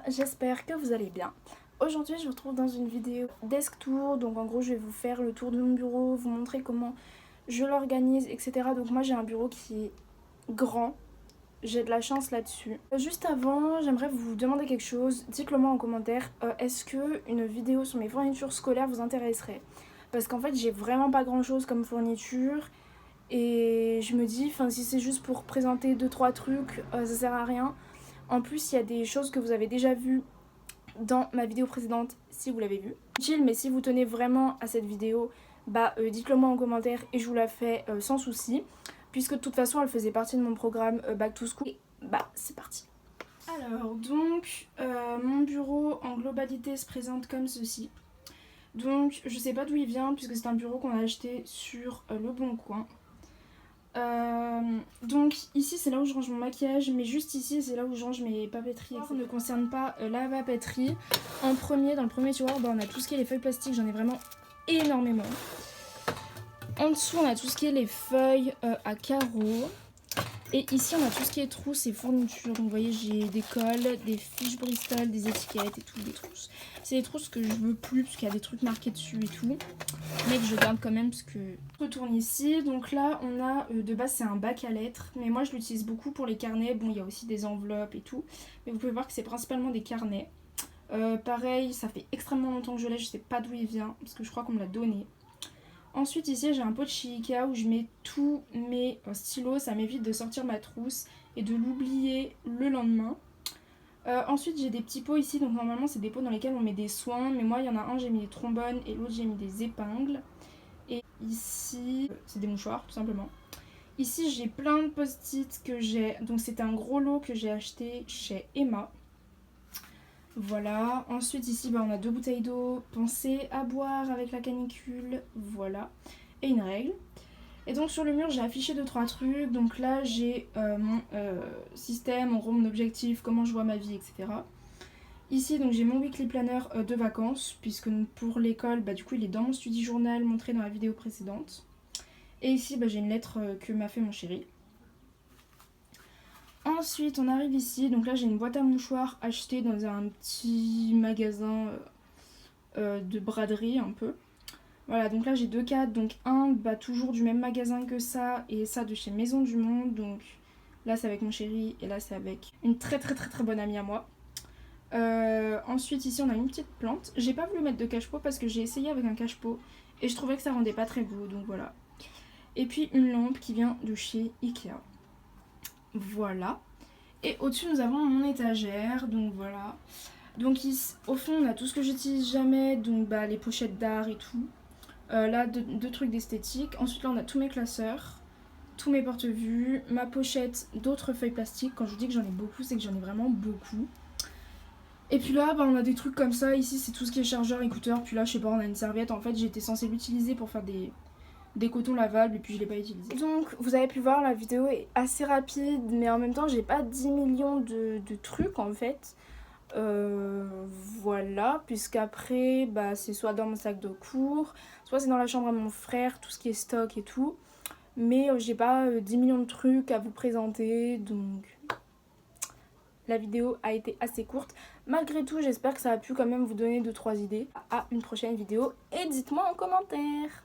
j'espère que vous allez bien. Aujourd'hui je vous retrouve dans une vidéo desk tour, donc en gros je vais vous faire le tour de mon bureau, vous montrer comment je l'organise, etc. Donc moi j'ai un bureau qui est grand, j'ai de la chance là-dessus. Juste avant, j'aimerais vous demander quelque chose, dites-le moi en commentaire, est-ce que une vidéo sur mes fournitures scolaires vous intéresserait? Parce qu'en fait j'ai vraiment pas grand chose comme fourniture. Et je me dis, si c'est juste pour présenter 2-3 trucs, ça sert à rien. En plus, il y a des choses que vous avez déjà vues dans ma vidéo précédente, si vous l'avez vue. Utile, mais si vous tenez vraiment à cette vidéo, dites-le moi en commentaire et je vous la fais sans souci. Puisque de toute façon, elle faisait partie de mon programme Back to School. Et c'est parti. Alors, donc, mon bureau en globalité se présente comme ceci. Donc, je sais pas d'où il vient, puisque c'est un bureau qu'on a acheté sur Le Bon Coin. Donc ici c'est là où je range mon maquillage, mais juste ici c'est là où je range mes papeteries. Ça ne concerne pas la papeterie. En premier, dans le premier tiroir, on a tout ce qui est les feuilles plastiques, j'en ai vraiment énormément. En dessous on a tout ce qui est les feuilles à carreaux. Et ici on a tout ce qui est trousses et fournitures. Donc vous voyez, j'ai des cols, des fiches Bristol, des étiquettes et tout, des trousses. C'est des trousses que je veux plus parce qu'il y a des trucs marqués dessus et tout, mais que je garde quand même parce que... Je retourne ici, donc là on a de base c'est un bac à lettres, mais moi je l'utilise beaucoup pour les carnets. Bon, il y a aussi des enveloppes et tout, mais vous pouvez voir que c'est principalement des carnets. Pareil, ça fait extrêmement longtemps que je l'ai, je sais pas d'où il vient parce que je crois qu'on me l'a donné. Ensuite ici j'ai un pot de chez Ikea où je mets tous mes stylos, ça m'évite de sortir ma trousse et de l'oublier le lendemain. Ensuite j'ai des petits pots ici, donc normalement c'est des pots dans lesquels on met des soins, mais moi il y en a un j'ai mis des trombones et l'autre j'ai mis des épingles. Et ici c'est des mouchoirs tout simplement. Ici j'ai plein de post-it que j'ai, donc c'est un gros lot que j'ai acheté chez Emma. Voilà, ensuite ici on a 2 bouteilles d'eau, pensez à boire avec la canicule, voilà, et une règle. Et donc sur le mur j'ai affiché 2-3 trucs, donc là j'ai mon système, en gros mon objectif, comment je vois ma vie, etc. Ici donc j'ai mon weekly planner de vacances, puisque pour l'école du coup il est dans mon study journal montré dans la vidéo précédente. Et ici j'ai une lettre que m'a fait mon chéri. Ensuite on arrive ici, donc là j'ai une boîte à mouchoirs achetée dans un petit magasin de braderie un peu. Voilà, donc là j'ai 2 cadres, donc un toujours du même magasin que ça, et ça de chez Maison du Monde. Donc là c'est avec mon chéri et là c'est avec une très bonne amie à moi. Ensuite ici on a une petite plante. J'ai pas voulu mettre de cache-pot parce que j'ai essayé avec un cache-pot et je trouvais que ça rendait pas très beau, donc voilà. Et puis une lampe qui vient de chez Ikea. Voilà. Et au-dessus nous avons mon étagère, donc voilà. Donc ici, au fond on a tout ce que j'utilise jamais, donc les pochettes d'art et tout. Là 2 trucs d'esthétique. Ensuite là on a tous mes classeurs, tous mes porte-vues, ma pochette d'autres feuilles plastiques. Quand je vous dis que j'en ai beaucoup, c'est que j'en ai vraiment beaucoup. Et puis là on a des trucs comme ça. Ici c'est tout ce qui est chargeur, écouteurs. Puis là je sais pas, on a une serviette. En fait j'étais censée l'utiliser pour faire des cotons lavables et puis je l'ai pas utilisé. Donc vous avez pu voir, la vidéo est assez rapide, mais en même temps j'ai pas 10 millions de trucs en fait. Voilà, puisqu'après c'est soit dans mon sac de cours, soit c'est dans la chambre à mon frère, tout ce qui est stock et tout. Mais j'ai pas 10 millions de trucs à vous présenter, donc la vidéo a été assez courte. Malgré tout, j'espère que ça a pu quand même vous donner 2-3 idées. À une prochaine vidéo et dites-moi en commentaire.